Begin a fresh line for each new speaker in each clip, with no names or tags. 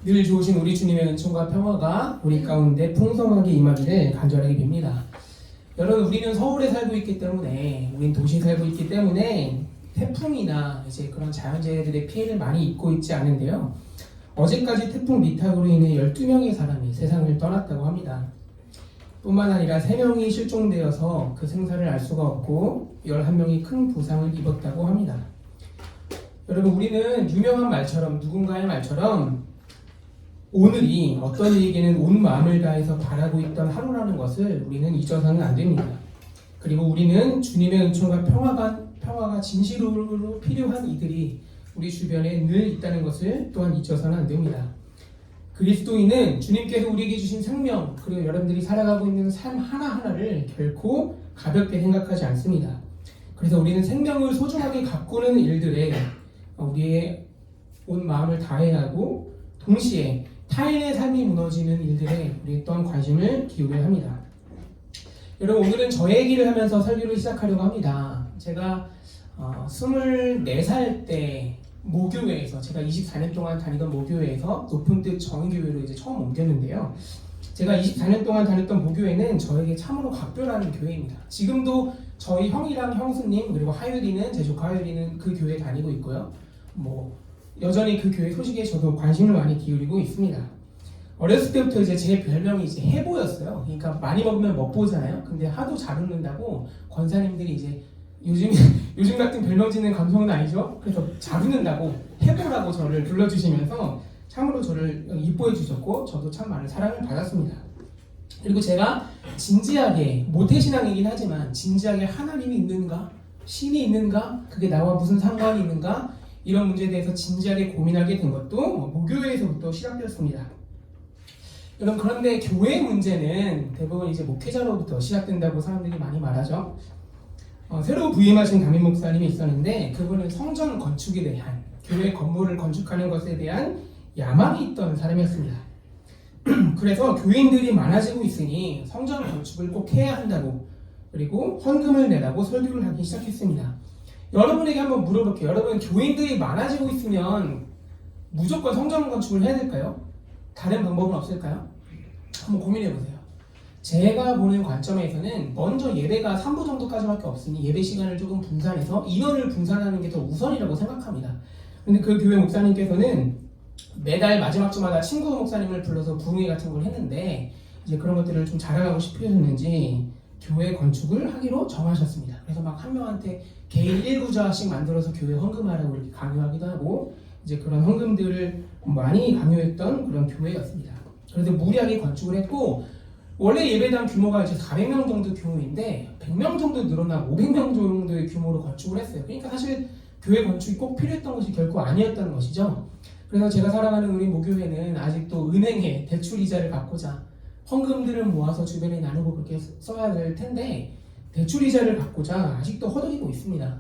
늘 좋으신 우리 주님의 은총과 평화가 우리 가운데 풍성하게 임하기를 간절하게 빕니다. 여러분, 우리는 서울에 살고 있기 때문에, 우린 도시에 살고 있기 때문에 태풍이나 이제 그런 자연재해들의 피해를 많이 입고 있지 않은데요. 어제까지 태풍 미탁으로 인해 12명의 사람이 세상을 떠났다고 합니다. 뿐만 아니라 3명이 실종되어서 그 생사를 알 수가 없고 11명이 큰 부상을 입었다고 합니다. 여러분, 우리는 유명한 말처럼, 누군가의 말처럼 오늘이 어떤 이에게는 온 마음을 다해서 바라고 있던 하루라는 것을 우리는 잊어서는 안 됩니다. 그리고 우리는 주님의 은총과 평화가 진실로 필요한 이들이 우리 주변에 늘 있다는 것을 또한 잊어서는 안 됩니다. 그리스도인은 주님께서 우리에게 주신 생명, 그리고 여러분들이 살아가고 있는 삶 하나하나를 결코 가볍게 생각하지 않습니다. 그래서 우리는 생명을 소중하게 가꾸는 일들에 우리의 온 마음을 다해야 하고, 동시에 타인의 삶이 무너지는 일들에 우리 또한 관심을 기울여야 합니다. 여러분, 오늘은 저 얘기를 하면서 설교를 시작하려고 합니다. 제가 24살 때 모교회에서, 제가 24년 동안 다니던 모교회에서 높은 뜻 정교회로 이제 처음 옮겼는데요. 제가 24년 동안 다녔던 모교회는 저에게 참으로 각별한 교회입니다. 지금도 저희 형이랑 형수님, 그리고 하율이는, 제 조카 하율이는 그 교회에 다니고 있고요. 여전히 그 교회 소식에 저도 관심을 많이 기울이고 있습니다. 어렸을 때부터 이제 제 별명이 이제 해보였어요. 그러니까 많이 먹으면 멋보잖아요. 근데 하도 잘 웃는다고 권사님들이 이제 요즘 같은 별명 짓는 감성은 아니죠. 그래서 잘 웃는다고 해보라고 저를 불러주시면서 참으로 저를 이뻐해 주셨고, 저도 참 많은 사랑을 받았습니다. 그리고 제가 진지하게, 모태신앙이긴 하지만 진지하게 하나님이 있는가? 신이 있는가? 그게 나와 무슨 상관이 있는가? 이런 문제에 대해서 진지하게 고민하게 된 것도 모교회에서부터 시작되었습니다. 여러분, 그런데 교회 문제는 대부분 이제 목회자로부터 시작된다고 사람들이 많이 말하죠. 새로 부임하신 담임 목사님이 있었는데, 그분은 성전 건축에 대한, 교회 건물을 건축하는 것에 대한 야망이 있던 사람이었습니다. 그래서 교인들이 많아지고 있으니 성전 건축을 꼭 해야 한다고, 그리고 헌금을 내라고 설교를 하기 시작했습니다. 여러분에게 한번 물어볼게요. 여러분, 교인들이 많아지고 있으면 무조건 성전 건축을 해야 될까요? 다른 방법은 없을까요? 한번 고민해보세요. 제가 보는 관점에서는 먼저 예배가 3부 정도까지밖에 없으니 예배 시간을 조금 분산해서 인원을 분산하는 게 더 우선이라고 생각합니다. 근데 그 교회 목사님께서는 매달 마지막 주마다 친구 목사님을 불러서 부흥회 같은 걸 했는데, 이제 그런 것들을 좀 자랑하고 싶으셨는지 교회 건축을 하기로 정하셨습니다. 그래서 막 한 명한테 개인 1구자씩 만들어서 교회 헌금하라고 이렇게 강요하기도 하고, 이제 그런 헌금들을 많이 강요했던 그런 교회였습니다. 그래서 무리하게 건축을 했고, 원래 예배당 규모가 이제 400명 정도 규모인데 100명 정도 늘어나 500명 정도의 규모로 건축을 했어요. 그러니까 사실 교회 건축이 꼭 필요했던 것이 결코 아니었다는 것이죠. 그래서 제가 사랑하는 우리 모교회는 아직도 은행에 대출 이자를 받고자 헌금들을 모아서 주변에 나누고 그렇게 써야 될 텐데, 대출 이자를 받고자 아직도 허덕이고 있습니다.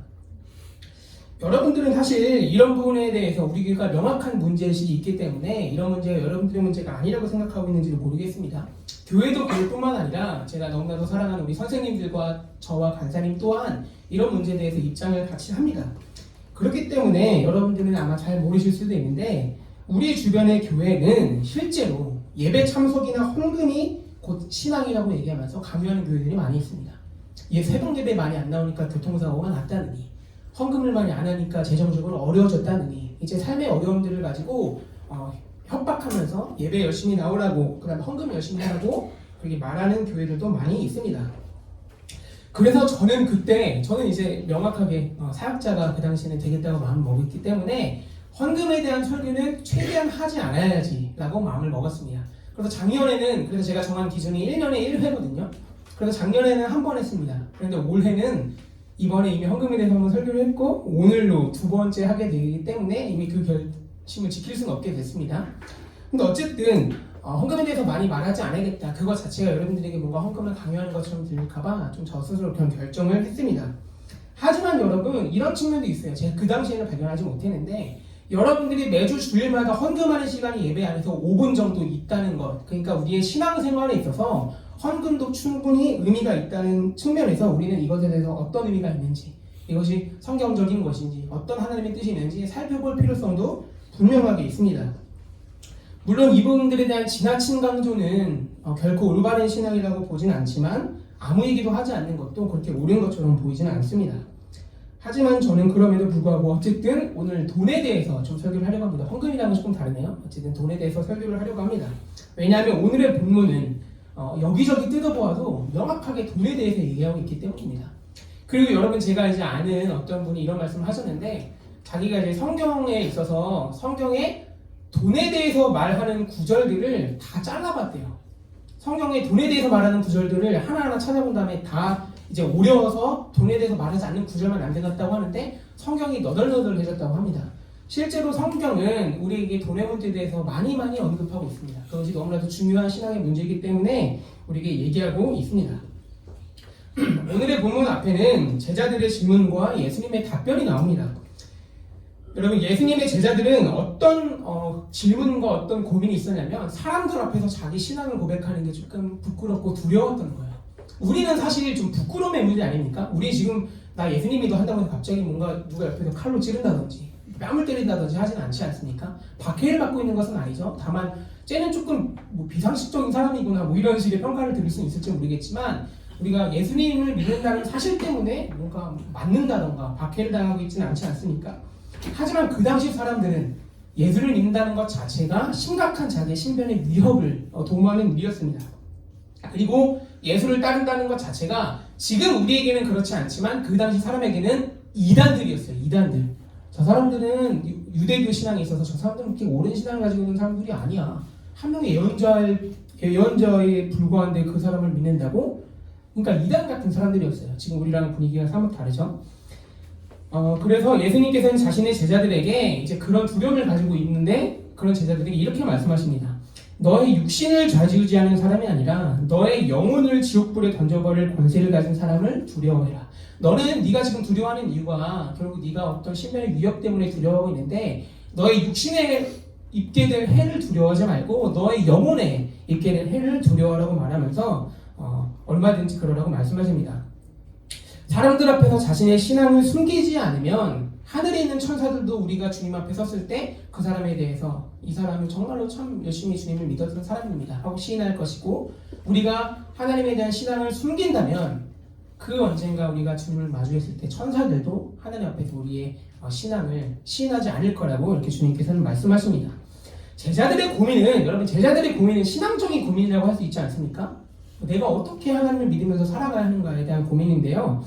여러분들은 사실 이런 부분에 대해서 우리 교회가 명확한 문제의식이 있기 때문에 이런 문제가 여러분들의 문제가 아니라고 생각하고 있는지도 모르겠습니다. 교회도 교회뿐만 아니라 제가 너무나도 사랑하는 우리 선생님들과 저와 간사님 또한 이런 문제에 대해서 입장을 같이 합니다. 그렇기 때문에 여러분들은 아마 잘 모르실 수도 있는데, 우리 주변의 교회는 실제로 예배 참석이나 헌금이 곧 신앙이라고 얘기하면서 강요하는 교회들이 많이 있습니다. 새벽 예배 많이 안 나오니까 교통사고가 났다느니, 헌금을 많이 안 하니까 재정적으로 어려워졌다느니, 이제 삶의 어려움들을 가지고 협박하면서 예배 열심히 나오라고, 그 다음에 헌금 열심히 하라고 그렇게 말하는 교회들도 많이 있습니다. 그래서 저는 이제 명확하게 사역자가 그 당시에는 되겠다고 마음을 먹었기 때문에 헌금에 대한 설교는 최대한 하지 않아야지 라고 마음을 먹었습니다. 그래서 작년에는, 그래서 제가 정한 기준이 1년에 1회거든요. 그래서 작년에는 한 번 했습니다. 그런데 올해는 이번에 이미 헌금에 대해서 한번 설교를 했고, 오늘로 2번째 하게 되기 때문에 이미 그 결심을 지킬 수는 없게 됐습니다. 근데 어쨌든 헌금에 대해서 많이 말하지 않아야겠다, 그것 자체가 여러분들에게 뭔가 헌금을 강요하는 것처럼 들릴까봐 좀 저 스스로 그런 결정을 했습니다. 하지만 여러분, 이런 측면도 있어요. 제가 그 당시에는 발견하지 못했는데, 여러분들이 매주 주일마다 헌금하는 시간이 예배 안에서 5분 정도 있다는 것, 그러니까 우리의 신앙생활에 있어서 헌금도 충분히 의미가 있다는 측면에서 우리는 이것에 대해서 어떤 의미가 있는지, 이것이 성경적인 것인지, 어떤 하나님의 뜻이 있는지 살펴볼 필요성도 분명하게 있습니다. 물론 이분들에 대한 지나친 강조는 결코 올바른 신앙이라고 보진 않지만 아무 얘기도 하지 않는 것도 그렇게 옳은 것처럼 보이지는 않습니다. 하지만 저는 그럼에도 불구하고 어쨌든 오늘 돈에 대해서 좀 설교를 하려고 합니다. 헌금이랑은 조금 다르네요. 어쨌든 돈에 대해서 설교를 하려고 합니다. 왜냐하면 오늘의 본문은 여기저기 뜯어보아도 명확하게 돈에 대해서 얘기하고 있기 때문입니다. 그리고 여러분 제가 이제 아는 어떤 분이 이런 말씀을 하셨는데 자기가 이제 성경에 있어서 성경에 돈에 대해서 말하는 구절들을 다 잘라봤대요. 성경에 돈에 대해서 말하는 구절들을 하나하나 찾아본 다음에 다 이제 오려워서 돈에 대해서 말하지 않는 구절만 남겨놨다고 하는데 성경이 너덜너덜해졌다고 합니다. 실제로 성경은 우리에게 돈의 문제에 대해서 많이 언급하고 있습니다. 그것이 너무나도 중요한 신앙의 문제이기 때문에 우리에게 얘기하고 있습니다. 오늘의 본문 앞에는 제자들의 질문과 예수님의 답변이 나옵니다. 여러분 예수님의 제자들은 어떤 질문과 어떤 고민이 있었냐면 사람들 앞에서 자기 신앙을 고백하는 게 조금 부끄럽고 두려웠던 거예요. 우리는 사실 좀 부끄러움의 문제 아닙니까? 우리 지금 나 예수님이 더 한다고 해서 갑자기 뭔가 누가 옆에서 칼로 찌른다든지 뺨을 때린다든지 하진 않지 않습니까? 박해를 받고 있는 것은 아니죠. 다만 쟤는 조금 비상식적인 사람이구나 이런 식의 평가를 들을 수는 있을지 모르겠지만 우리가 예수님을 믿는다는 사실 때문에 뭔가 맞는다던가 박해를 당하고 있지는 않지 않습니까? 하지만 그 당시 사람들은 예수를 믿는다는 것 자체가 심각한 자기의 신변의 위협을 도모하는 일이었습니다. 그리고 예수를 따른다는 것 자체가 지금 우리에게는 그렇지 않지만 그 당시 사람에게는 이단들이었어요. 이단들. 저 사람들은 유대교 신앙에 있어서 저 사람들은 그렇게 옳은 신앙을 가지고 있는 사람들이 아니야. 한 명의 예언자에 불과한데 그 사람을 믿는다고? 그러니까 이단 같은 사람들이었어요. 지금 우리랑 분위기가 사뭇 다르죠. 그래서 예수님께서는 자신의 제자들에게 이제 그런 두려움을 가지고 있는데 그런 제자들에게 이렇게 말씀하십니다. 너의 육신을 좌지우지하는 사람이 아니라 너의 영혼을 지옥불에 던져버릴 권세를 가진 사람을 두려워해라. 너는 네가 지금 두려워하는 이유가 결국 네가 어떤 신변의 위협 때문에 두려워하고 있는데 너의 육신에 입게 될 해를 두려워하지 말고 너의 영혼에 입게 될 해를 두려워하라고 말하면서 얼마든지 그러라고 말씀하십니다. 사람들 앞에서 자신의 신앙을 숨기지 않으면 하늘에 있는 천사들도 우리가 주님 앞에 섰을 때 그 사람에 대해서 이 사람은 정말로 참 열심히 주님을 믿었던 사람입니다 하고 시인할 것이고 우리가 하나님에 대한 신앙을 숨긴다면 그 언젠가 우리가 주님을 마주했을 때 천사들도 하나님 앞에서 우리의 신앙을 시인하지 않을 거라고 이렇게 주님께서는 말씀하십니다. 제자들의 고민은 신앙적인 고민이라고 할 수 있지 않습니까? 내가 어떻게 하나님을 믿으면서 살아가야 하는가에 대한 고민인데요.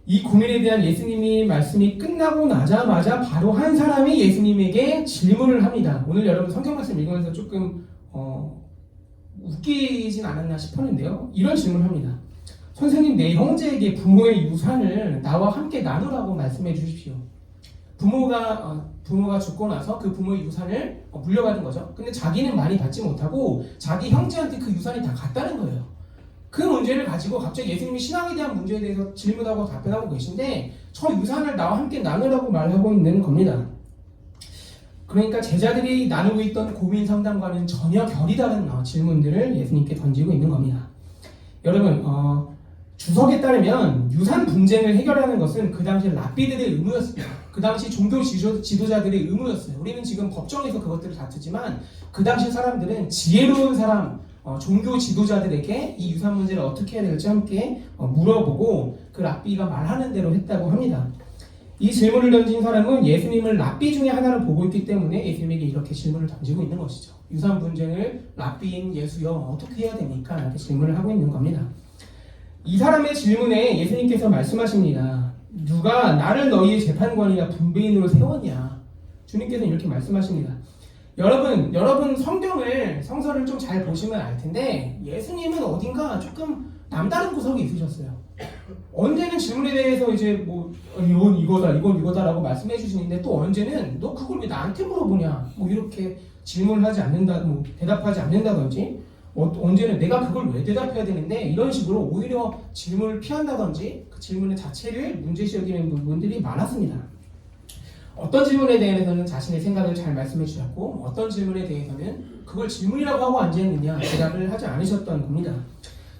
이 고민에 대한 예수님이 말씀이 끝나고 나자마자 바로 한 사람이 예수님에게 질문을 합니다. 오늘 여러분 성경 말씀 읽으면서 조금 웃기진 않았나 싶었는데요. 이런 질문을 합니다. 선생님, 내 형제에게 부모의 유산을 나와 함께 나누라고 말씀해 주십시오. 부모가 죽고 나서 그 부모의 유산을 물려받은 거죠. 근데 자기는 많이 받지 못하고 자기 형제한테 그 유산이 다 갔다는 거예요. 그 문제를 가지고 갑자기 예수님이 신앙에 대한 문제에 대해서 질문하고 답변하고 계신데 저 유산을 나와 함께 나누라고 말하고 있는 겁니다. 그러니까 제자들이 나누고 있던 고민 상담과는 전혀 결이 다른 질문들을 예수님께 던지고 있는 겁니다. 여러분, 주석에 따르면 유산 분쟁을 해결하는 것은 그 당시 랍비들의 의무였습니다. 그 당시 종교 지도자들의 의무였어요. 우리는 지금 법정에서 그것들을 다투지만 그 당시 사람들은 지혜로운 사람, 종교 지도자들에게 이 유산 문제를 어떻게 해야 될지 함께 물어보고 그 랍비가 말하는 대로 했다고 합니다. 이 질문을 던진 사람은 예수님을 랍비 중에 하나를 보고 있기 때문에 예수님에게 이렇게 질문을 던지고 있는 것이죠. 유산 분쟁을 랍비인 예수여 어떻게 해야 됩니까? 이렇게 질문을 하고 있는 겁니다. 이 사람의 질문에 예수님께서 말씀하십니다. 누가 나를 너희의 재판관이나 분배인으로 세웠냐? 주님께서는 이렇게 말씀하십니다. 여러분 성서를 좀 잘 보시면 알 텐데 예수님은 어딘가 조금 남다른 구석이 있으셨어요. 언제는 질문에 대해서 이제 이건 이거다라고 말씀해 주시는데 또 언제는 너 그걸 왜 나한테 물어보냐? 이렇게 질문을 하지 않는다, 대답하지 않는다든지 언제는 내가 그걸 왜 대답해야 되는데 이런 식으로 오히려 질문을 피한다든지 그 질문의 자체를 문제시 여기는 부분들이 많았습니다. 어떤 질문에 대해서는 자신의 생각을 잘 말씀해 주셨고 어떤 질문에 대해서는 그걸 질문이라고 하고 앉아있느냐 대답을 하지 않으셨던 겁니다.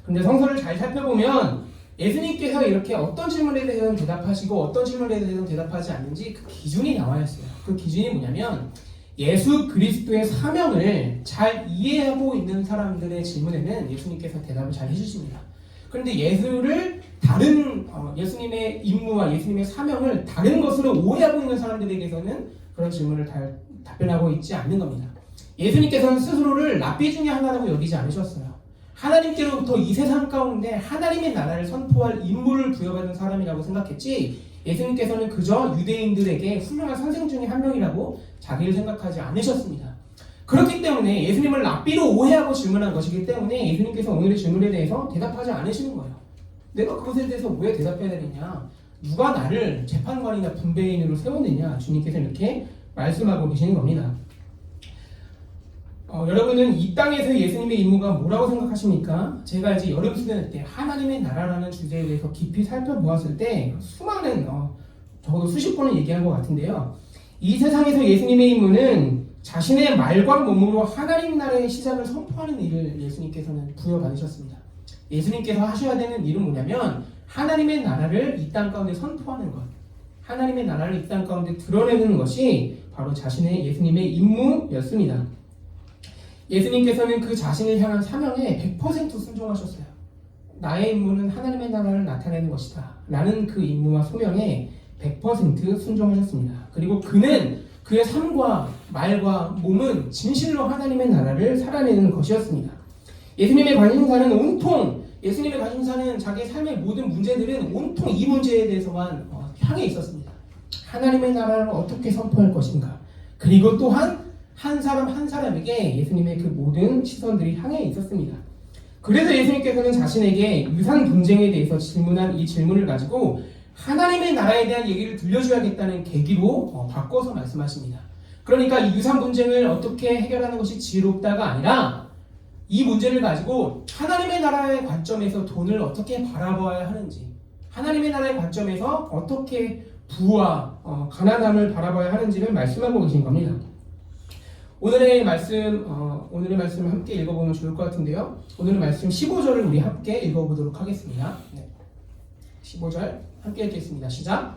그런데 성서를 잘 살펴보면 예수님께서 이렇게 어떤 질문에 대해서는 대답하시고 어떤 질문에 대해서는 대답하지 않는지 그 기준이 나와 있어요. 그 기준이 뭐냐면 예수 그리스도의 사명을 잘 이해하고 있는 사람들의 질문에는 예수님께서 대답을 잘 해주십니다. 그런데 예수님의 임무와 예수님의 사명을 다른 것으로 오해하고 있는 사람들에게서는 그런 질문을 답변하고 있지 않는 겁니다. 예수님께서는 스스로를 랍비 중에 하나라고 여기지 않으셨어요. 하나님께로부터 이 세상 가운데 하나님의 나라를 선포할 임무를 부여받은 사람이라고 생각했지, 예수님께서는 그저 유대인들에게 훌륭한 선생 중에 한 명이라고 자기를 생각하지 않으셨습니다. 그렇기 때문에 예수님을 랍비로 오해하고 질문한 것이기 때문에 예수님께서 오늘의 질문에 대해서 대답하지 않으시는 거예요. 내가 그것에 대해서 왜 대답해야 되느냐? 누가 나를 재판관이나 분배인으로 세웠느냐? 주님께서 이렇게 말씀하고 계시는 겁니다. 여러분은 이 땅에서 예수님의 임무가 뭐라고 생각하십니까? 제가 이제 여름 수련회 때 하나님의 나라라는 주제에 대해서 깊이 살펴보았을 때 수많은 적어도 수십 번을 얘기한 것 같은데요. 이 세상에서 예수님의 임무는 자신의 말과 몸으로 하나님 나라의 시작을 선포하는 일을 예수님께서는 부여받으셨습니다. 예수님께서 하셔야 되는 일은 뭐냐면 하나님의 나라를 이 땅 가운데 선포하는 것, 하나님의 나라를 이 땅 가운데 드러내는 것이 바로 예수님의 임무였습니다. 예수님께서는 그 자신을 향한 사명에 100% 순종하셨어요. 나의 임무는 하나님의 나라를 나타내는 것이다 라는 그 임무와 소명에 100% 순종하셨습니다. 그리고 그는 그의 삶과 말과 몸은 진실로 하나님의 나라를 살아내는 것이었습니다. 예수님의 관심사는 자기의 삶의 모든 문제들은 온통 이 문제에 대해서만 향해 있었습니다. 하나님의 나라를 어떻게 선포할 것인가, 그리고 또한 한 사람 한 사람에게 예수님의 그 모든 시선들이 향해 있었습니다. 그래서 예수님께서는 자신에게 유산 분쟁에 대해서 질문한 이 질문을 가지고 하나님의 나라에 대한 얘기를 들려줘야겠다는 계기로 바꿔서 말씀하십니다. 그러니까 이 유산 분쟁을 어떻게 해결하는 것이 지혜롭다가 아니라 이 문제를 가지고 하나님의 나라의 관점에서 돈을 어떻게 바라봐야 하는지, 하나님의 나라의 관점에서 어떻게 부와 가난함을 바라봐야 하는지를 말씀하고 계신 겁니다. 오늘의 말씀 함께 읽어보면 좋을 것 같은데요. 오늘의 말씀 15절을 우리 함께 읽어보도록 하겠습니다. 15절 함께 읽겠습니다. 시작.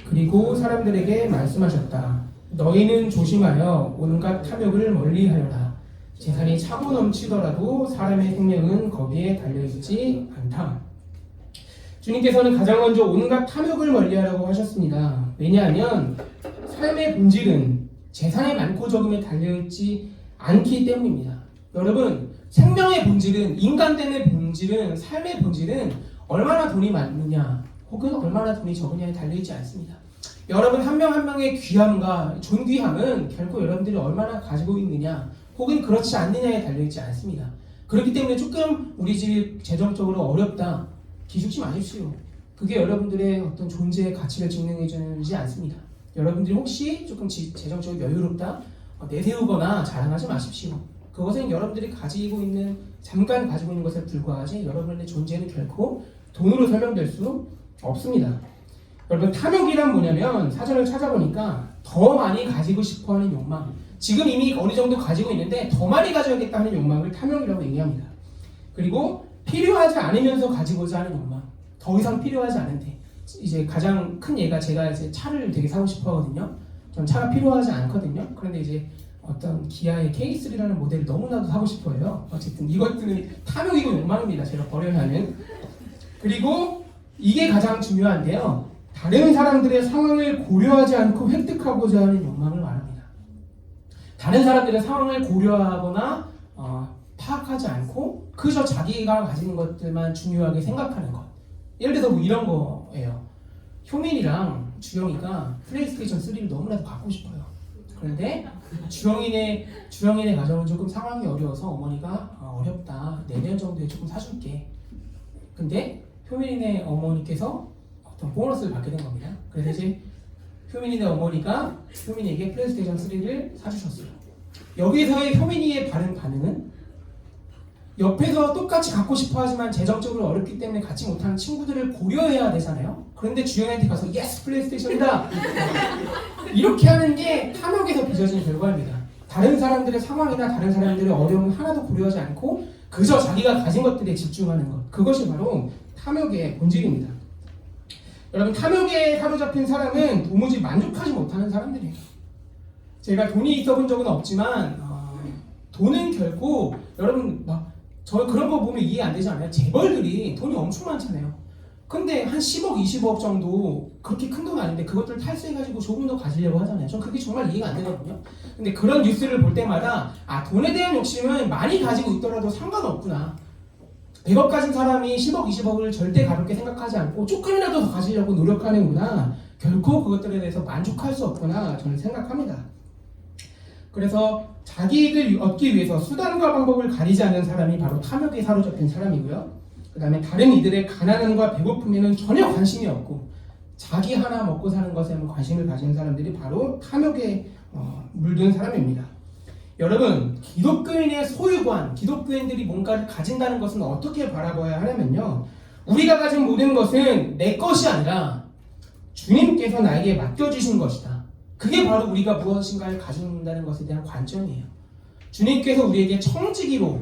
그리고 사람들에게 말씀하셨다. 너희는 조심하여 온갖 탐욕을 멀리하여라. 재산이 차고 넘치더라도 사람의 생명은 거기에 달려있지 않다. 주님께서는 가장 먼저 온갖 탐욕을 멀리하라고 하셨습니다. 왜냐하면 삶의 본질은 재산의 많고 적음에 달려있지 않기 때문입니다. 여러분, 생명의 본질은, 인간됨의 본질은, 삶의 본질은 얼마나 돈이 많느냐 혹은 얼마나 돈이 적으냐에 달려있지 않습니다. 여러분 한 명 한 명의 귀함과 존귀함은 결코 여러분들이 얼마나 가지고 있느냐 혹은 그렇지 않느냐에 달려있지 않습니다. 그렇기 때문에 조금 우리 집 재정적으로 어렵다, 기죽지 마십시오. 그게 여러분들의 어떤 존재의 가치를 증명해주지 않습니다. 여러분들이 혹시 조금 재정적으로 여유롭다 내세우거나 자랑하지 마십시오. 그것은 여러분들이 잠깐 가지고 있는 것에 불과하지 여러분의 존재는 결코 돈으로 설명될 수 없습니다. 여러분, 탐욕이란 뭐냐면 사전을 찾아보니까 더 많이 가지고 싶어하는 욕망, 지금 이미 어느 정도 가지고 있는데 더 많이 가져야겠다 하는 욕망을 탐욕이라고 얘기합니다. 그리고 필요하지 않으면서 가지고자 하는 욕망, 더 이상 필요하지 않은데, 이제 가장 큰 예가 제가 이제 차를 되게 사고 싶어 하거든요. 전 차가 필요하지 않거든요. 그런데 이제 어떤 기아의 K3라는 모델을 너무나도 사고 싶어 해요. 어쨌든 이것들은 탐욕이고 욕망입니다. 제가 버려야 하는. 그리고 이게 가장 중요한데요. 다른 사람들의 상황을 고려하지 않고 획득하고자 하는 욕망을 말합니다. 다른 사람들의 상황을 고려하거나 파악하지 않고 그저 자기가 가진 것들만 중요하게 생각하는 것. 예를 들어서 뭐 이런 거예요. 효민이랑 주영이가 플레이스테이션 3를 너무나도 갖고 싶어요. 그런데 주영이네 가정은 조금 상황이 어려워서 어머니가 어렵다, 내년 정도에 조금 사줄게. 근데 효민이네 어머니께서 어떤 보너스를 받게 된 겁니다. 그래서 이제 효민이네 어머니가 효민이에게 플레이스테이션 3를 사주셨어요. 여기서의 효민이의 반응은 옆에서 똑같이 갖고 싶어 하지만 재정적으로 어렵기 때문에 갖지 못하는 친구들을 고려해야 되잖아요. 그런데 주영이한테 가서 예스 플레이스테이션이다 이렇게 하는 게 탐욕에서 빚어진 결과입니다. 다른 사람들의 상황이나 다른 사람들의 어려움 하나도 고려하지 않고 그저 자기가 가진 것들에 집중하는 것, 그것이 바로 탐욕의 본질입니다. 여러분, 탐욕에 사로잡힌 사람은 도무지 만족하지 못하는 사람들이에요. 제가 돈이 있어 본 적은 없지만 돈은 결코 여러분 저 그런 거 보면 이해 안 되지 않아요? 재벌들이 돈이 엄청 많잖아요. 근데 한 10억, 20억 정도 그렇게 큰 돈 아닌데 그것들 탈세해가지고 조금 더 가지려고 하잖아요. 전 그게 정말 이해가 안 되거든요. 근데 그런 뉴스를 볼 때마다 돈에 대한 욕심은 많이 가지고 있더라도 상관없구나. 100억 가진 사람이 10억, 20억을 절대 가볍게 생각하지 않고 조금이라도 더 가지려고 노력하는구나. 결코 그것들에 대해서 만족할 수 없구나 저는 생각합니다. 그래서 자기 이익을 얻기 위해서 수단과 방법을 가리지 않는 사람이 바로 탐욕에 사로잡힌 사람이고요. 그 다음에 다른 이들의 가난함과 배고픔에는 전혀 관심이 없고 자기 하나 먹고 사는 것에 관심을 가진 사람들이 바로 탐욕에 물든 사람입니다. 여러분, 기독교인의 소유관, 기독교인들이 뭔가를 가진다는 것은 어떻게 바라봐야 하냐면요, 우리가 가진 모든 것은 내 것이 아니라 주님께서 나에게 맡겨주신 것이다. 그게 바로 우리가 무엇인가를 가진다는 것에 대한 관점이에요. 주님께서 우리에게 청지기로,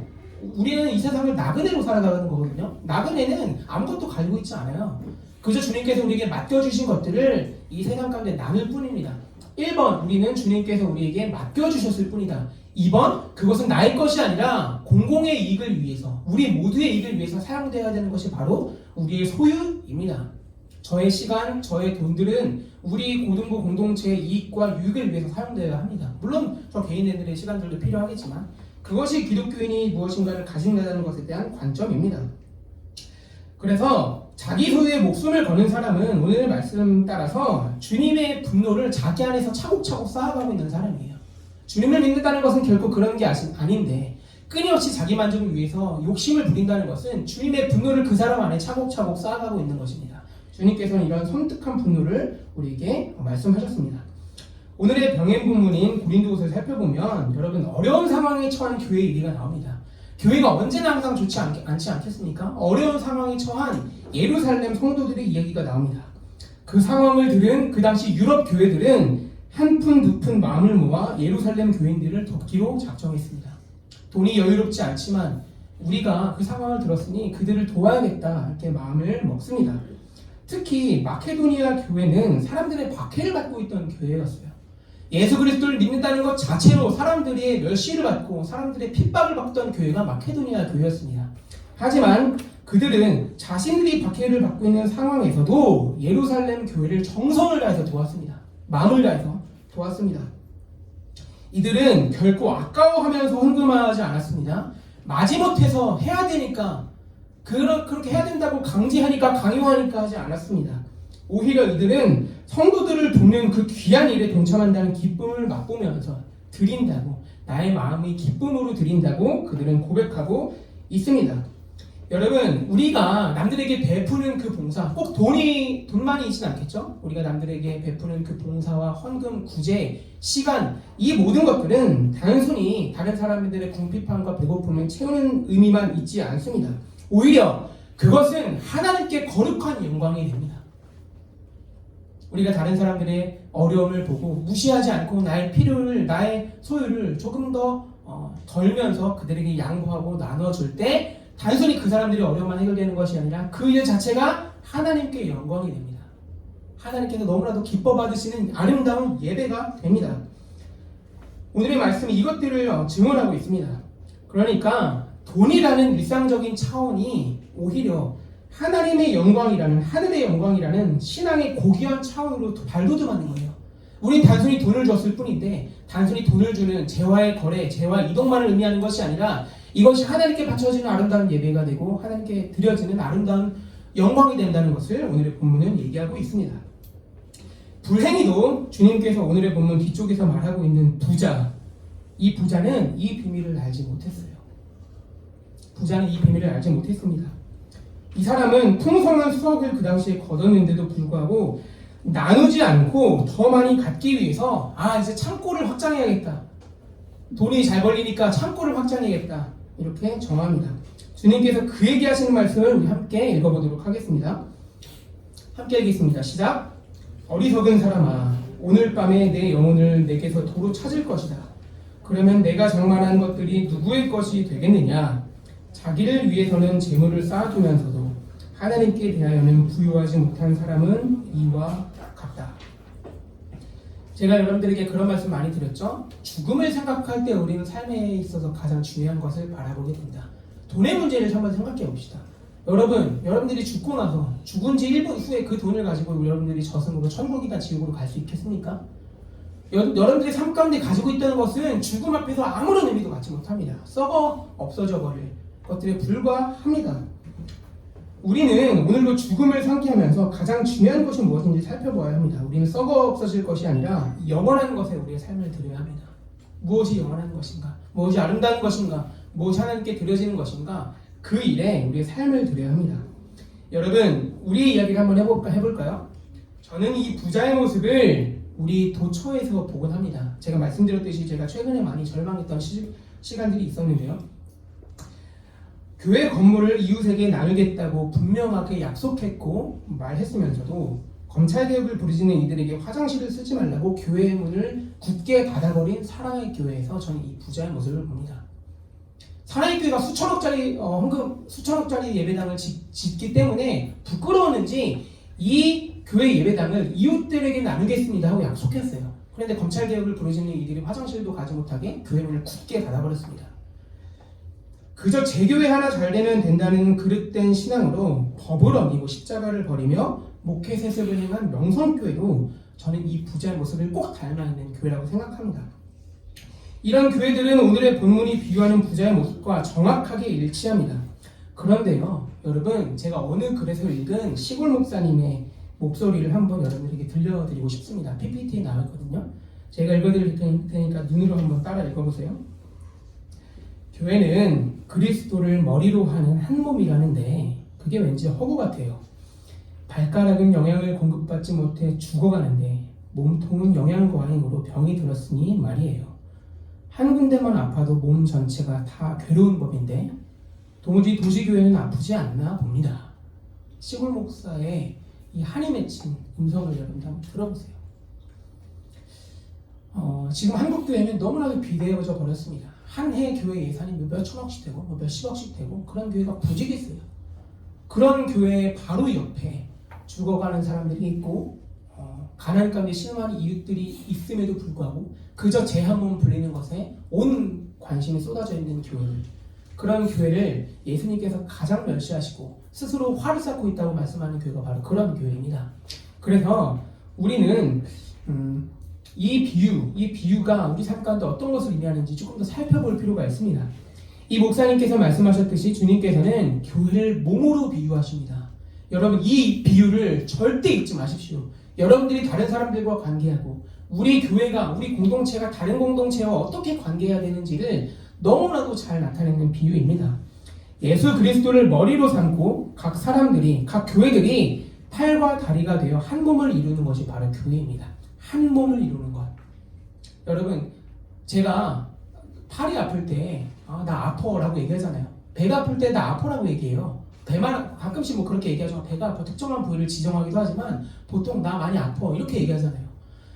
우리는 이 세상을 나그네로 살아가는 거거든요. 나그네는 아무것도 가지고 있지 않아요. 그저 주님께서 우리에게 맡겨주신 것들을 이 세상 가운데 나눌 뿐입니다. 1번, 우리는 주님께서 우리에게 맡겨주셨을 뿐이다. 2번, 그것은 나의 것이 아니라 공공의 이익을 위해서, 우리 모두의 이익을 위해서 사용되어야 되는 것이 바로 우리의 소유입니다. 저의 시간, 저의 돈들은 우리 고등부 공동체의 이익과 유익을 위해서 사용되어야 합니다. 물론 저 개인들의 시간들도 필요하겠지만 그것이 기독교인이 무엇인가를 가진다는 것에 대한 관점입니다. 그래서 자기 소유의 목숨을 거는 사람은 오늘 말씀 따라서 주님의 분노를 자기 안에서 차곡차곡 쌓아가고 있는 사람이에요. 주님을 믿는다는 것은 결코 그런 게 아닌데 끊임없이 자기 만족을 위해서 욕심을 부린다는 것은 주님의 분노를 그 사람 안에 차곡차곡 쌓아가고 있는 것입니다. 주님께서는 이런 섬뜩한 분노를 우리에게 말씀하셨습니다. 오늘의 병행 본문인 고린도후서를 살펴보면 여러분 어려운 상황에 처한 교회의 일기가 나옵니다. 교회가 언제나 항상 좋지 않지 않겠습니까? 어려운 상황에 처한 예루살렘 성도들의 이야기가 나옵니다. 그 상황을 들은 그 당시 유럽 교회들은 한 푼 두 푼 마음을 모아 예루살렘 교인들을 돕기로 작정했습니다. 돈이 여유롭지 않지만 우리가 그 상황을 들었으니 그들을 도와야겠다 이렇게 마음을 먹습니다. 특히 마케도니아 교회는 사람들의 박해를 받고 있던 교회였어요. 예수 그리스도를 믿는다는 것 자체로 사람들의 멸시를 받고 사람들의 핍박을 받던 교회가 마케도니아 교회였습니다. 하지만 그들은 자신들이 박해를 받고 있는 상황에서도 예루살렘 교회를 정성을 다해서 도왔습니다. 마음을 다해서 도왔습니다. 이들은 결코 아까워하면서 헌금하지 않았습니다. 마지못해서 해야 되니까 그렇게 해야 된다고 강제하니까 강요하니까 하지 않았습니다. 오히려 이들은 성도들을 돕는 그 귀한 일에 동참한다는 기쁨을 맛보면서 드린다고, 나의 마음이 기쁨으로 드린다고 그들은 고백하고 있습니다. 여러분, 우리가 남들에게 베푸는 그 봉사, 꼭 돈만이 있진 않겠죠? 우리가 남들에게 베푸는 그 봉사와 헌금, 구제, 시간, 이 모든 것들은 단순히 다른 사람들의 궁핍함과 배고픔을 채우는 의미만 있지 않습니다. 오히려 그것은 하나님께 거룩한 영광이 됩니다. 우리가 다른 사람들의 어려움을 보고 무시하지 않고 나의 필요를, 나의 소유를 조금 더 덜면서 그들에게 양보하고 나눠줄 때 단순히 그 사람들이 어려움만 해결되는 것이 아니라 그 일 자체가 하나님께 영광이 됩니다. 하나님께서 너무나도 기뻐 받으시는 아름다운 예배가 됩니다. 오늘의 말씀이 이것들을 증언하고 있습니다. 그러니까 돈이라는 일상적인 차원이 오히려 하나님의 영광이라는, 하늘의 영광이라는 신앙의 고귀한 차원으로 발돋움하는 거예요. 우린 단순히 돈을 줬을 뿐인데 단순히 돈을 주는 재화의 거래, 재화 이동만을 의미하는 것이 아니라 이것이 하나님께 바쳐지는 아름다운 예배가 되고 하나님께 드려지는 아름다운 영광이 된다는 것을 오늘의 본문은 얘기하고 있습니다. 불행히도 주님께서 오늘의 본문 뒤쪽에서 말하고 있는 부자, 이 부자는 이 비밀을 알지 못했어요. 부자는 이 비밀을 알지 못했습니다. 이 사람은 풍성한 수확을 그 당시에 거뒀는데도 불구하고 나누지 않고 더 많이 갖기 위해서 이제 창고를 확장해야겠다. 돈이 잘 벌리니까 창고를 확장해야겠다. 이렇게 정합니다. 주님께서 그에게 하시는 말씀을 우리 함께 읽어보도록 하겠습니다. 함께 읽겠습니다. 시작. 어리석은 사람아, 오늘 밤에 내 영혼을 내게서 도로 찾을 것이다. 그러면 내가 장만한 것들이 누구의 것이 되겠느냐? 자기를 위해서는 재물을 쌓아두면서도 하나님께 대하여는 부유하지 못한 사람은 이와 같다. 제가 여러분들에게 그런 말씀 많이 드렸죠. 죽음을 생각할 때 우리는 삶에 있어서 가장 중요한 것을 바라보게 된다. 돈의 문제를 한번 생각해 봅시다. 여러분들이 죽고 나서 죽은 지 1분 후에 그 돈을 가지고 여러분들이 저승으로 천국이나 지옥으로 갈 수 있겠습니까? 여러분들이 삶 가운데 가지고 있다는 것은 죽음 앞에서 아무런 의미도 갖지 못합니다. 썩어 없어져 버릴 것들에 불과합니다. 우리는 오늘도 죽음을 상기하면서 가장 중요한 것이 무엇인지 살펴보아야 합니다. 우리는 썩어 없어질 것이 아니라 영원한 것에 우리의 삶을 드려야 합니다. 무엇이 영원한 것인가? 무엇이 아름다운 것인가? 무엇이 하나님께 드려지는 것인가? 그 일에 우리의 삶을 드려야 합니다. 여러분, 우리의 이야기를 한번 해볼까요? 저는 이 부자의 모습을 우리 도처에서 보곤 합니다. 제가 말씀드렸듯이 제가 최근에 많이 절망했던 시간들이 있었는데요. 교회 건물을 이웃에게 나누겠다고 분명하게 약속했고 말했으면서도 검찰개혁을 부르짖는 이들에게 화장실을 쓰지 말라고 교회의 문을 굳게 닫아버린 사랑의 교회에서 저는 이 부자의 모습을 봅니다. 사랑의 교회가 수천억짜리 수천억짜리 예배당을 짓기 때문에 부끄러웠는지 이 교회 예배당을 이웃들에게 나누겠습니다 하고 약속했어요. 그런데 검찰개혁을 부르짖는 이들이 화장실도 가지 못하게 교회 문을 굳게 닫아버렸습니다. 그저 제 교회 하나 잘 되면 된다는 그릇된 신앙으로 법을 어기고 십자가를 버리며 목회 세습을 행한 명성교회도 저는 이 부자의 모습을 꼭 닮아 있는 교회라고 생각합니다. 이런 교회들은 오늘의 본문이 비유하는 부자의 모습과 정확하게 일치합니다. 그런데요, 여러분, 제가 어느 글에서 읽은 시골 목사님의 목소리를 한번 여러분들에게 들려드리고 싶습니다. PPT에 나왔거든요. 제가 읽어드릴 테니까 눈으로 한번 따라 읽어보세요. 교회는 그리스도를 머리로 하는 한 몸이라는데 그게 왠지 허구 같아요. 발가락은 영양을 공급받지 못해 죽어가는데 몸통은 영양과잉으로 병이 들었으니 말이에요. 한 군데만 아파도 몸 전체가 다 괴로운 법인데 도무지 도시교회는 아프지 않나 봅니다. 시골 목사의 이 한이 맺힌 음성을 여러분들 한번 들어보세요. 지금 한국 교회는 너무나도 비대해져 버렸습니다. 한 해 교회 예산이 몇 천억씩 되고 몇 십억씩 되고 그런 교회가 부지기있어요. 그런 교회 바로 옆에 죽어가는 사람들이 있고 가난 가운데 신음하는 이웃들이 있음에도 불구하고 그저 제 한 몸 불리는 것에 온 관심이 쏟아져 있는 교회를, 그런 교회를 예수님께서 가장 멸시하시고 스스로 화를 쌓고 있다고 말씀하는 교회가 바로 그런 교회입니다. 그래서 우리는 이 비유가 우리 삶 가운데 어떤 것을 의미하는지 조금 더 살펴볼 필요가 있습니다. 이 목사님께서 말씀하셨듯이 주님께서는 교회를 몸으로 비유하십니다. 여러분, 이 비유를 절대 잊지 마십시오. 여러분들이 다른 사람들과 관계하고 우리 교회가, 우리 공동체가 다른 공동체와 어떻게 관계해야 되는지를 너무나도 잘 나타내는 비유입니다. 예수 그리스도를 머리로 삼고 각 사람들이, 각 교회들이 팔과 다리가 되어 한 몸을 이루는 것이 바로 교회입니다. 한 몸을 이루는 것. 여러분, 제가 팔이 아플 때 나 아파라고 얘기하잖아요. 배가 아플 때 나 아파라고 얘기해요. 배만 가끔씩 뭐 그렇게 얘기하죠. 배가 아파, 특정한 부위를 지정하기도 하지만 보통 나 많이 아파 이렇게 얘기하잖아요.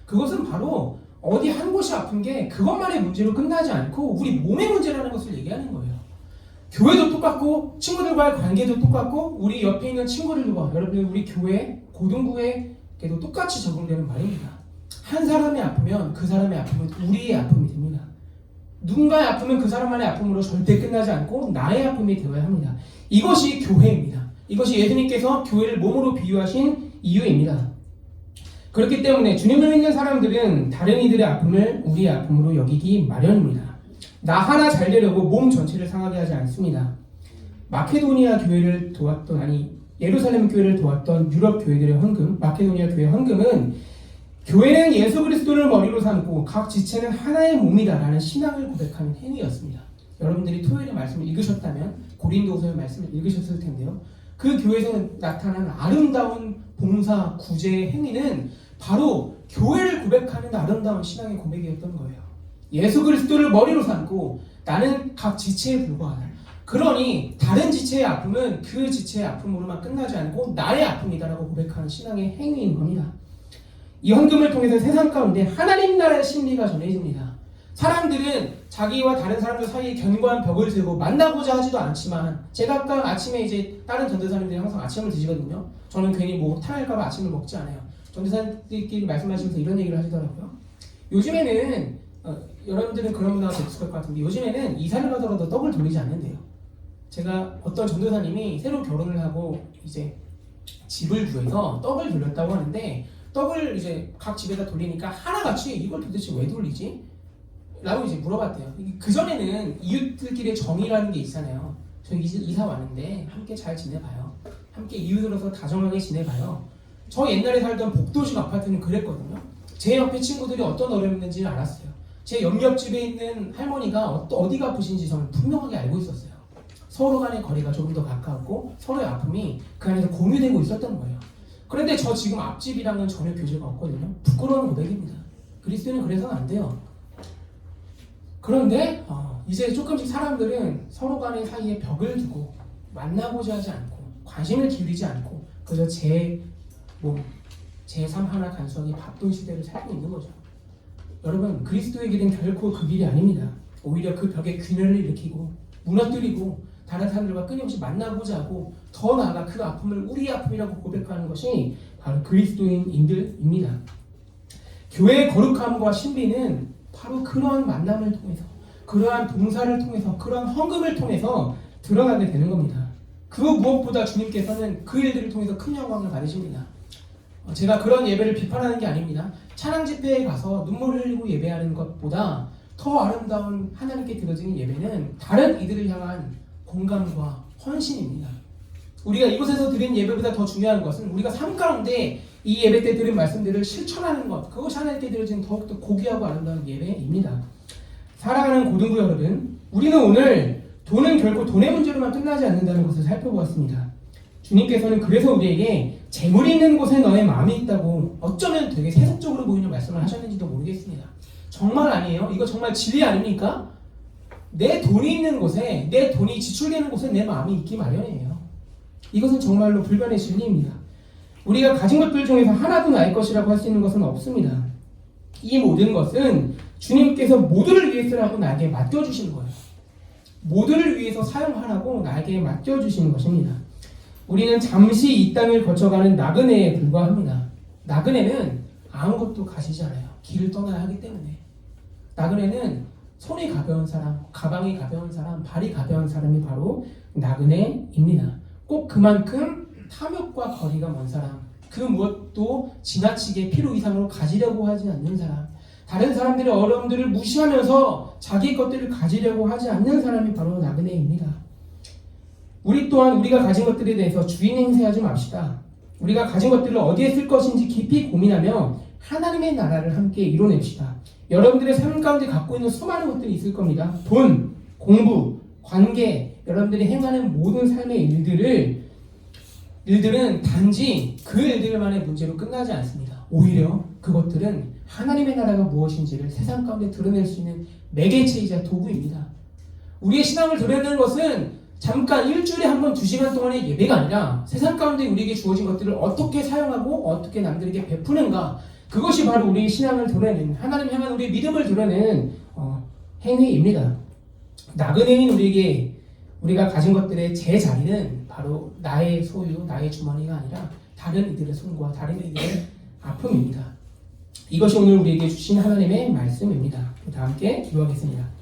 그것은 바로 어디 한 곳이 아픈 게 그것만의 문제로 끝나지 않고 우리 몸의 문제라는 것을 얘기하는 거예요. 교회도 똑같고 친구들과의 관계도 똑같고 우리 옆에 있는 친구들과 여러분 우리 교회 고등부에게도 똑같이 적용되는 말입니다. 한 사람이 아프면 그 사람의 아픔은 우리의 아픔이 됩니다. 누군가의 아픔은 그 사람만의 아픔으로 절대 끝나지 않고 나의 아픔이 되어야 합니다. 이것이 교회입니다. 이것이 예수님께서 교회를 몸으로 비유하신 이유입니다. 그렇기 때문에 주님을 믿는 사람들은 다른 이들의 아픔을 우리의 아픔으로 여기기 마련입니다. 나 하나 잘 되려고 몸 전체를 상하게 하지 않습니다. 마케도니아 교회를 도왔던, 예루살렘 교회를 도왔던 유럽 교회들의 헌금, 마케도니아 교회 헌금은 교회는 예수 그리스도를 머리로 삼고 각 지체는 하나의 몸이다라는 신앙을 고백하는 행위였습니다. 여러분들이 토요일에 말씀을 읽으셨다면 고린도서의 말씀을 읽으셨을 텐데요. 그 교회에서 나타난 아름다운 봉사, 구제의 행위는 바로 교회를 고백하는 아름다운 신앙의 고백이었던 거예요. 예수 그리스도를 머리로 삼고 나는 각 지체에 불과하다. 그러니 다른 지체의 아픔은 그 지체의 아픔으로만 끝나지 않고 나의 아픔이다라고 고백하는 신앙의 행위인 겁니다. 이 헌금을 통해서 세상 가운데 하나님 나라의 진리가 전해집니다. 사람들은 자기와 다른 사람들 사이에 견고한 벽을 세고 만나고자 하지도 않지만, 제가 아까 아침에 이제 다른 전도사님들이 항상 아침을 드시거든요. 저는 괜히 뭐 탈할까봐 아침을 먹지 않아요. 전도사님들끼리 말씀하시면서 이런 얘기를 하시더라고요. 요즘에는 여러분들은 그런 문화가 익숙할 것 같은데 요즘에는 이사를 가더라도 떡을 돌리지 않는데요. 제가 어떤 전도사님이 새로 결혼을 하고 이제 집을 구해서 떡을 돌렸다고 하는데 떡을 이제 각 집에다 돌리니까 하나같이 이걸 도대체 왜 돌리지? 라고 이제 물어봤대요. 그 전에는 이웃들끼리의 정이라는 게 있잖아요. 저희 이사 왔는데 함께 잘 지내봐요. 함께 이웃으로서 다정하게 지내봐요. 저 옛날에 살던 복도식 아파트는 그랬거든요. 제 옆에 친구들이 어떤 어려움이 있는지 알았어요. 제 옆집에 있는 할머니가 어디가 아프신지 저는 분명하게 알고 있었어요. 서로 간의 거리가 조금 더 가까웠고 서로의 아픔이 그 안에서 공유되고 있었던 거예요. 그런데 저 지금 앞집이랑은 전혀 교제가 없거든요. 부끄러운 고백입니다. 그리스도인은 그래서는 안 돼요. 그런데 이제 조금씩 사람들은 서로 간의 사이에 벽을 두고 만나고자 하지 않고 관심을 기울이지 않고 그저 제3 하나 간수하기 바쁜 시대를 살고 있는 거죠. 여러분, 그리스도의 길은 결코 그 길이 아닙니다. 오히려 그 벽에 균열을 일으키고 무너뜨리고 다른 사람들과 끊임없이 만나고자 하고 더 나아가 그 아픔을 우리의 아픔이라고 고백하는 것이 바로 그리스도인들입니다. 교회의 거룩함과 신비는 바로 그러한 만남을 통해서 그러한 봉사를 통해서 그러한 헌금을 통해서 드러나게 되는 겁니다. 그 무엇보다 주님께서는 그 일들을 통해서 큰 영광을 받으십니다. 제가 그런 예배를 비판하는 게 아닙니다. 찬양 집회에 가서 눈물을 흘리고 예배하는 것보다 더 아름다운 하나님께 드려지는 예배는 다른 이들을 향한 공감과 헌신입니다. 우리가 이곳에서 드린 예배보다 더 중요한 것은 우리가 삶 가운데 이 예배 때 드린 말씀들을 실천하는 것, 그것이 하나님께 드려진 더욱더 고귀하고 아름다운 예배입니다. 사랑하는 고등부 여러분, 우리는 오늘 돈은 결코 돈의 문제로만 끝나지 않는다는 것을 살펴보았습니다. 주님께서는 그래서 우리에게 재물이 있는 곳에 너의 마음이 있다고 어쩌면 되게 세속적으로 보이는 말씀을 하셨는지도 모르겠습니다. 정말 아니에요? 이거 정말 진리 아닙니까? 내 돈이 있는 곳에, 내 돈이 지출되는 곳에 내 마음이 있기 마련이에요. 이것은 정말로 불변의 진리입니다. 우리가 가진 것들 중에서 하나도 나의 것이라고 할 수 있는 것은 없습니다. 이 모든 것은 주님께서 모두를 위해서라고 나에게 맡겨주신 거예요. 모두를 위해서 사용하라고 나에게 맡겨주신 것입니다. 우리는 잠시 이 땅을 거쳐가는 나그네에 불과합니다. 나그네는 아무것도 가지지 않아요. 길을 떠나야 하기 때문에. 나그네는 손이 가벼운 사람, 가방이 가벼운 사람, 발이 가벼운 사람이 바로 나그네입니다. 꼭 그만큼 탐욕과 거리가 먼 사람, 그 무엇도 지나치게 필요 이상으로 가지려고 하지 않는 사람, 다른 사람들의 어려움들을 무시하면서 자기 것들을 가지려고 하지 않는 사람이 바로 나그네입니다. 우리 또한 우리가 가진 것들에 대해서 주인 행세하지 맙시다. 우리가 가진 것들을 어디에 쓸 것인지 깊이 고민하며 하나님의 나라를 함께 이뤄냅시다. 여러분들의 삶 가운데 갖고 있는 수많은 것들이 있을 겁니다. 돈, 공부, 관계, 여러분들이 행하는 모든 삶의 일들은 단지 그 일들만의 문제로 끝나지 않습니다. 오히려 그것들은 하나님의 나라가 무엇인지를 세상 가운데 드러낼 수 있는 매개체이자 도구입니다. 우리의 신앙을 드러내는 것은 잠깐 일주일에 한 번 2시간 동안의 예배가 아니라 세상 가운데 우리에게 주어진 것들을 어떻게 사용하고 어떻게 남들에게 베푸는가, 그것이 바로 우리의 신앙을 드러내는, 하나님 향한 우리의 믿음을 드러내는 행위입니다. 나그네인 우리에게 우리가 가진 것들의 제자리는 바로 나의 소유, 나의 주머니가 아니라 다른 이들의 손과 다른 이들의 아픔입니다. 이것이 오늘 우리에게 주신 하나님의 말씀입니다. 다 함께 기도하겠습니다.